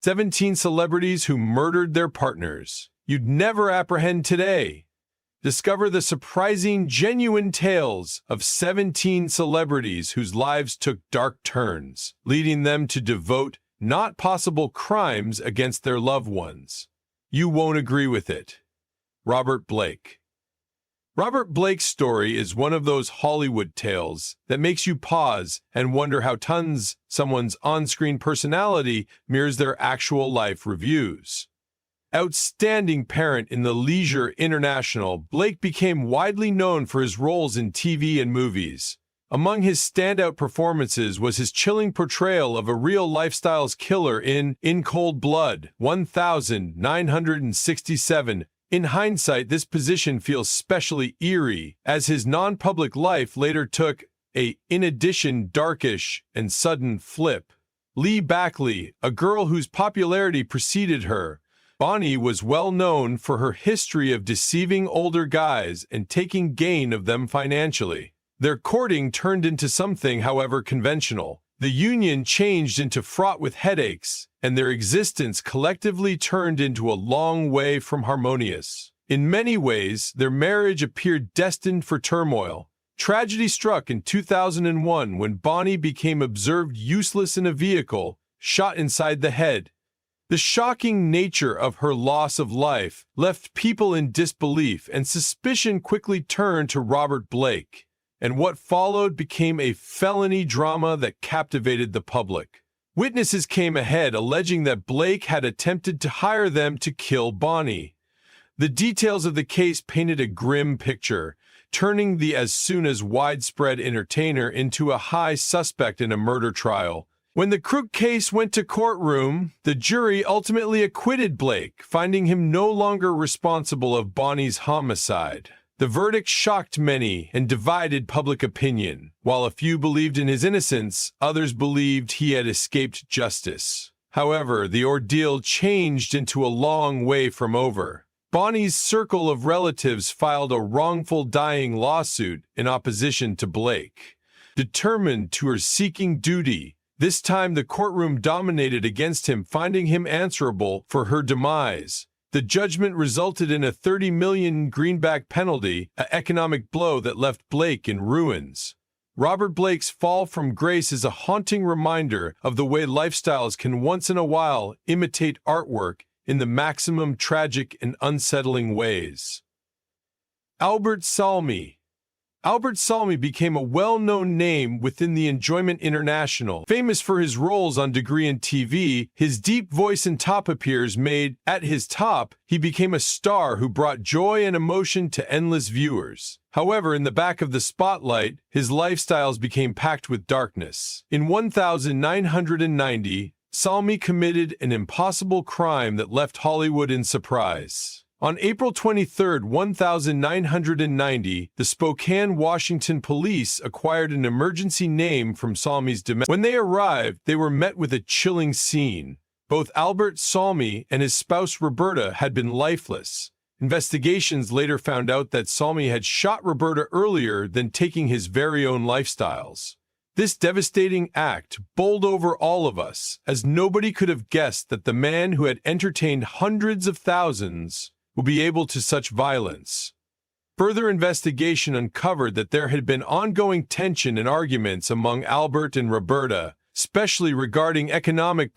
17 celebrities who murdered their partners. You'd never apprehend today. Discover the surprising, genuine tales of 17 celebrities whose lives took dark turns, leading them to devote not possible crimes against their loved ones. You won't agree with it. Robert Blake. Robert Blake's story is one of those Hollywood tales that makes you pause and wonder how someone's on-screen personality mirrors their actual life reviews. Outstanding parent in the Leisure International, Blake became widely known for his roles in TV and movies. Among his standout performances was his chilling portrayal of a real lifestyles killer in Cold Blood, 1967. In hindsight, this position feels especially eerie, as his non-public life later took in addition, darkish and sudden flip. Lee Backley, a girl whose popularity preceded her, Bonnie was well known for her history of deceiving older guys and taking gain of them financially. Their courting turned into something, however, conventional. The union changed into fraught with headaches, and their existence collectively turned into a long way from harmonious. In many ways, their marriage appeared destined for turmoil. Tragedy struck in 2001 when Bonnie became observed useless in a vehicle, shot inside the head. The shocking nature of her loss of life left people in disbelief, and suspicion quickly turned to Robert Blake. And what followed became a felony drama that captivated the public. Witnesses came ahead alleging that Blake had attempted to hire them to kill Bonnie. The details of the case painted a grim picture, turning the as soon as widespread entertainer into a high suspect in a murder trial. When the Crook case went to courtroom, the jury ultimately acquitted Blake, finding him no longer responsible of Bonnie's homicide. The verdict shocked many and divided public opinion. While a few believed in his innocence, others believed he had escaped justice. However, the ordeal changed into a long way from over. Bonnie's circle of relatives filed a wrongful dying lawsuit in opposition to Blake. Determined to her seeking duty, this time the courtroom dominated against him, finding him answerable for her demise. The judgment resulted in a $30 million greenback penalty, an economic blow that left Blake in ruins. Robert Blake's fall from grace is a haunting reminder of the way lifestyles can once in a while imitate artwork in the maximum tragic and unsettling ways. Albert Salmi. Albert Salmi became a well-known name within the Enjoyment International. Famous for his roles on Degree and TV, his deep voice and top appears made at his top, he became a star who brought joy and emotion to endless viewers. However, in the back of the spotlight, his lifestyles became packed with darkness. In 1990, Salmi committed an impossible crime that left Hollywood in surprise. On April 23, 1990, the Spokane, Washington police acquired an emergency name from Salmi's domain. When they arrived, they were met with a chilling scene. Both Albert Salmi and his spouse Roberta had been lifeless. Investigations later found out that Salmi had shot Roberta earlier than taking his very own lifestyles. This devastating act bowled over all of us, as nobody could have guessed that the man who had entertained hundreds of thousands will be able to such violence. Further investigation uncovered that there had been ongoing tension and arguments among Albert and Roberta, especially regarding economic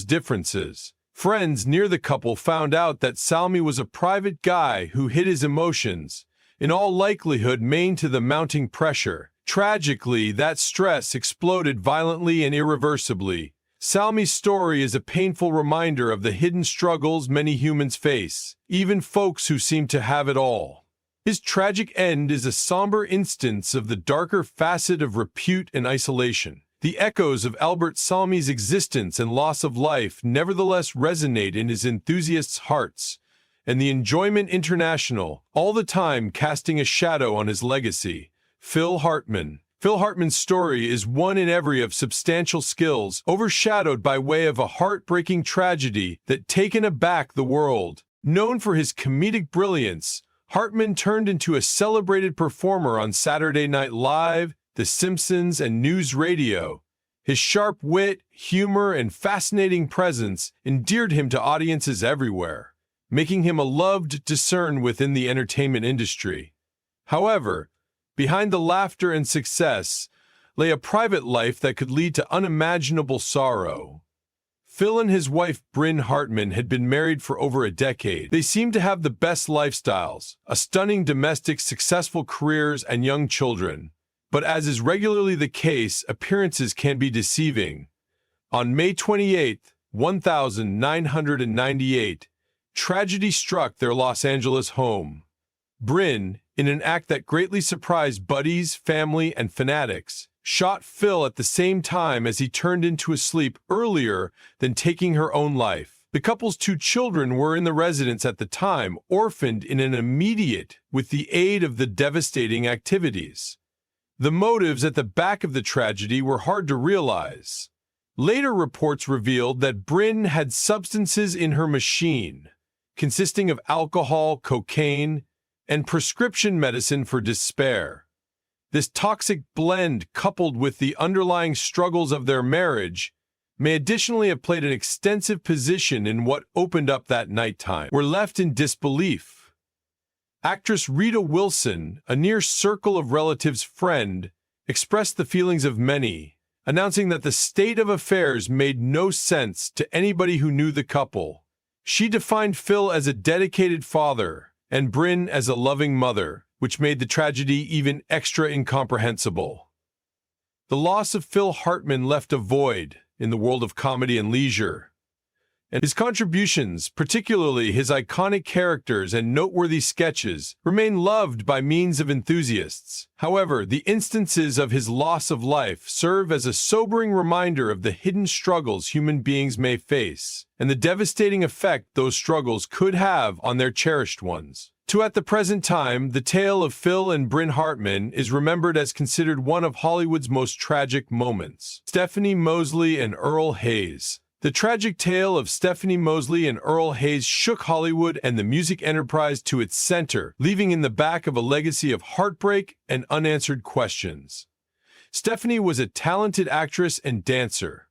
differences. Friends near the couple found out that Salmi was a private guy who hid his emotions, in all likelihood owing to the mounting pressure. Tragically, that stress exploded violently and irreversibly. Salmi's story is a painful reminder of the hidden struggles many humans face, even folks who seem to have it all. His tragic end is a somber instance of the darker facet of repute and isolation. The echoes of Albert Salmi's existence and loss of life nevertheless resonate in his enthusiasts' hearts, and the Enjoyment International, all the time casting a shadow on his legacy. Phil Hartman. Phil Hartman's story is one in every of substantial skills, overshadowed by way of a heartbreaking tragedy that taken aback the world. Known for his comedic brilliance, Hartman turned into a celebrated performer on Saturday Night Live, The Simpsons, and News Radio. His sharp wit, humor, and fascinating presence endeared him to audiences everywhere, making him a loved discern within the entertainment industry. However, behind the laughter and success lay a private life that could lead to unimaginable sorrow. Phil and his wife Bryn Hartman had been married for over a decade. They seemed to have the best lifestyles, a stunning domestic, successful careers, and young children. But as is regularly the case, appearances can be deceiving. On May 28, 1998, tragedy struck their Los Angeles home. Bryn, in an act that greatly surprised buddies, family, and fanatics, shot Phil at the same time as he turned into a sleep earlier than taking her own life. The couple's 2 children were in the residence at the time, orphaned in an immediate with the aid of the devastating activities. The motives at the back of the tragedy were hard to realize. Later reports revealed that Bryn had substances in her machine, consisting of alcohol, cocaine, and prescription medicine for despair. This toxic blend, coupled with the underlying struggles of their marriage, may additionally have played an extensive position in what opened up that nighttime. We're left in disbelief. Actress Rita Wilson, a near circle of relatives' friend, expressed the feelings of many, announcing that the state of affairs made no sense to anybody who knew the couple. She defined Phil as a dedicated father and Bryn as a loving mother, which made the tragedy even extra incomprehensible. The loss of Phil Hartman left a void in the world of comedy and leisure, and his contributions, particularly his iconic characters and noteworthy sketches, remain loved by millions of enthusiasts. However, the instances of his loss of life serve as a sobering reminder of the hidden struggles human beings may face, and the devastating effect those struggles could have on their cherished ones. At the present time, the tale of Phil and Bryn Hartman is remembered as considered one of Hollywood's most tragic moments. Stephanie Moseley and Earl Hayes. The tragic tale of Stephanie Moseley and Earl Hayes shook Hollywood and the music enterprise to its center, leaving in the back of a legacy of heartbreak and unanswered questions. Stephanie was a talented actress and dancer.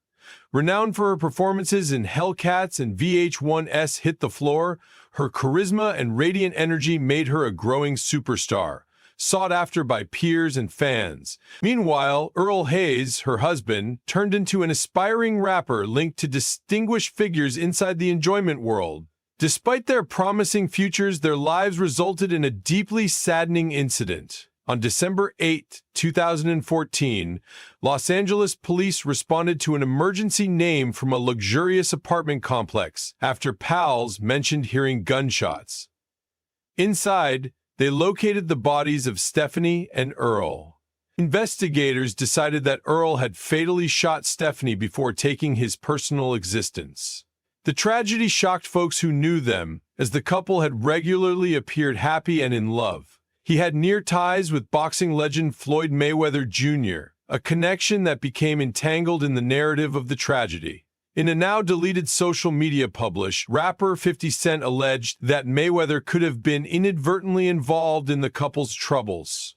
Renowned for her performances in Hellcats and VH1's Hit the Floor, her charisma and radiant energy made her a growing superstar, sought after by peers and fans. Meanwhile, Earl Hayes, her husband, turned into an aspiring rapper linked to distinguished figures inside the enjoyment world. Despite their promising futures, their lives resulted in a deeply saddening incident. On December 8, 2014, Los Angeles police responded to an emergency name from a luxurious apartment complex after pals mentioned hearing gunshots. Inside, they located the bodies of Stephanie and Earl. Investigators decided that Earl had fatally shot Stephanie before taking his personal existence. The tragedy shocked folks who knew them, as the couple had regularly appeared happy and in love. He had near ties with boxing legend Floyd Mayweather Jr., a connection that became entangled in the narrative of the tragedy. In a now-deleted social media publish, rapper 50 Cent alleged that Mayweather could have been inadvertently involved in the couple's troubles.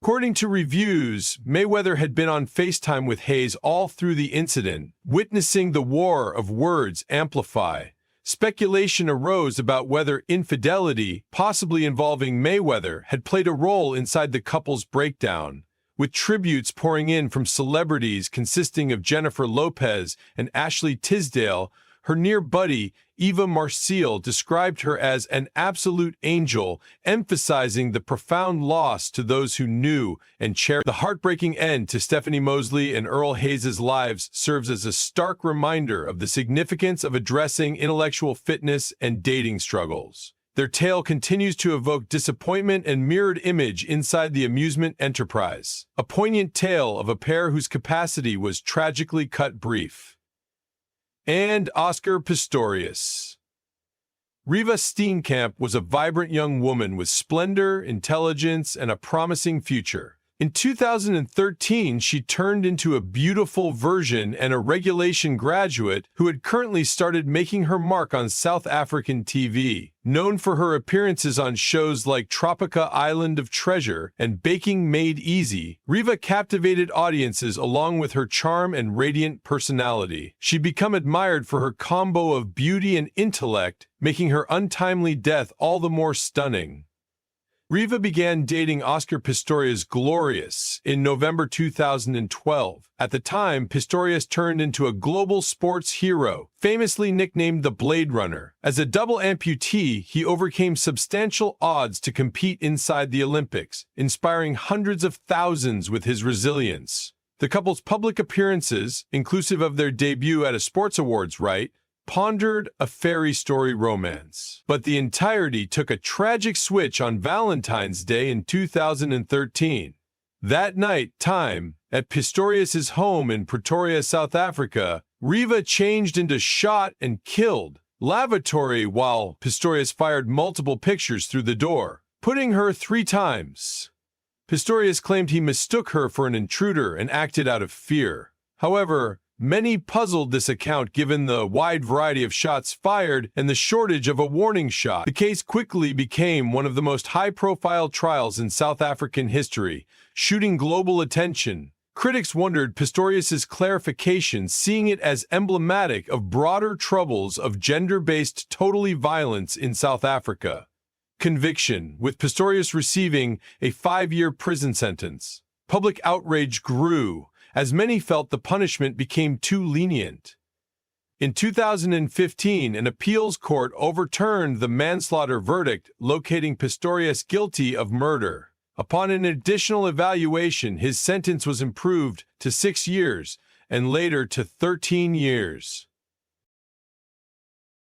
According to reviews, Mayweather had been on FaceTime with Hayes all through the incident, witnessing the war of words amplify. Speculation arose about whether infidelity, possibly involving Mayweather, had played a role inside the couple's breakdown, with tributes pouring in from celebrities consisting of Jennifer Lopez and Ashley Tisdale. Her near buddy, Eva Marcille, described her as an absolute angel, emphasizing the profound loss to those who knew and cherished. The heartbreaking end to Stephanie Moseley and Earl Hayes' lives serves as a stark reminder of the significance of addressing intellectual fitness and dating struggles. Their tale continues to evoke disappointment and mirrored image inside the amusement enterprise, a poignant tale of a pair whose capacity was tragically cut brief. And Oscar Pistorius. Riva Steenkamp was a vibrant young woman with splendor, intelligence, and a promising future. In 2013, she turned into a beautiful virgin and a regulation graduate who had currently started making her mark on South African TV. Known for her appearances on shows like Tropica Island of Treasure and Baking Made Easy, Riva captivated audiences along with her charm and radiant personality. She became admired for her combo of beauty and intellect, making her untimely death all the more stunning. Riva began dating Oscar Pistorius Glorious in November 2012. At the time, Pistorius turned into a global sports hero, famously nicknamed the Blade Runner. As a double amputee, he overcame substantial odds to compete inside the Olympics, inspiring hundreds of thousands with his resilience. The couple's public appearances, inclusive of their debut at a sports awards pondered a fairy story romance. But the entirety took a tragic switch on Valentine's Day in 2013. That night, at Pistorius's home in Pretoria, South Africa, Riva changed into shot and killed lavatory while Pistorius fired multiple pictures through the door, putting her 3 times. Pistorius claimed he mistook her for an intruder and acted out of fear. However, many puzzled this account given the wide variety of shots fired and the shortage of a warning shot. The case quickly became one of the most high-profile trials in South African history, shooting global attention. Critics wondered Pistorius's clarification, seeing it as emblematic of broader troubles of gender-based totally violence in South Africa. Conviction, with Pistorius receiving a 5-year prison sentence. Public outrage grew, as many felt the punishment became too lenient. In 2015, an appeals court overturned the manslaughter verdict, locating Pistorius guilty of murder. Upon an additional evaluation, his sentence was improved to 6 years and later to 13 years.